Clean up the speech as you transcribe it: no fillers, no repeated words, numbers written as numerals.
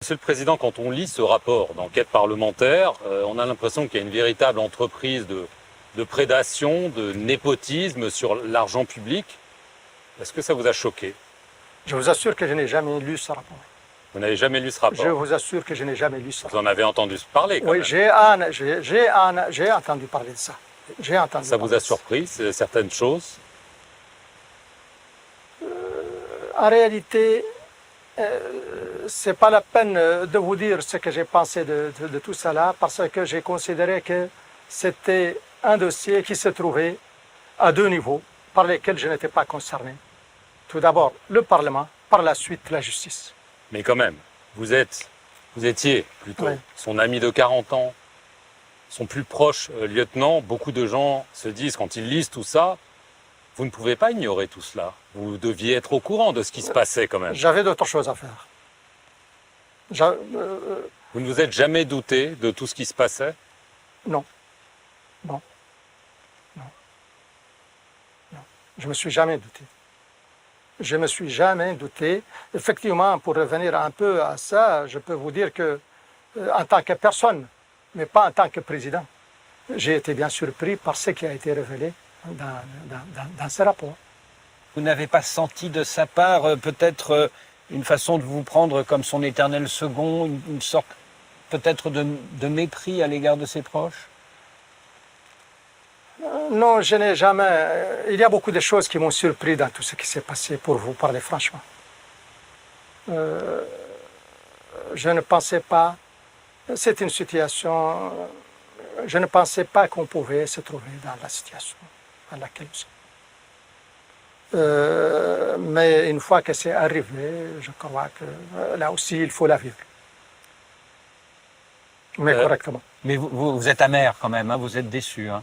Monsieur le Président, quand on lit ce rapport d'enquête parlementaire, on a l'impression qu'il y a une véritable entreprise de prédation, de népotisme sur l'argent public. Est-ce que ça vous a choqué? Je vous assure que je n'ai jamais lu ce rapport. Vous n'avez jamais lu ce rapport? Je vous assure que je n'ai jamais lu ce rapport. Vous en avez entendu parler quand Oui, même. j'ai entendu parler de ça. J'ai entendu Ça parler vous a de ça. surpris, certaines choses? En réalité, c'est pas la peine de vous dire ce que j'ai pensé de tout cela, parce que j'ai considéré que c'était un dossier qui se trouvait à deux niveaux par lesquels je n'étais pas concerné. Tout d'abord, le Parlement, par la suite, la justice. Mais quand même, vous étiez plutôt Oui. son ami de 40 ans, son plus proche lieutenant. Beaucoup de gens se disent, quand ils lisent tout ça, vous ne pouvez pas ignorer tout cela. Vous deviez être au courant de ce qui se passait quand même. J'avais d'autres choses à faire. Vous ne vous êtes jamais douté de tout ce qui se passait? Non. Non. Non. Non. Je me suis jamais douté. Je me suis jamais douté. Effectivement, pour revenir un peu à ça, je peux vous dire que, en tant que personne, mais pas en tant que président, j'ai été bien surpris par ce qui a été révélé dans ce rapport. Vous n'avez pas senti de sa part peut-être une façon de vous prendre comme son éternel second, une sorte peut-être de mépris à l'égard de ses proches? Non, je n'ai jamais... Il y a beaucoup de choses qui m'ont surpris dans tout ce qui s'est passé, pour vous parler franchement. Je ne pensais pas... C'est une situation... Je ne pensais pas qu'on pouvait se trouver dans la situation dans laquelle nous sommes. Mais une fois que c'est arrivé, je crois que là aussi, il faut la vivre. Mais correctement. Mais vous êtes amer quand même, hein, vous êtes déçu. Hein.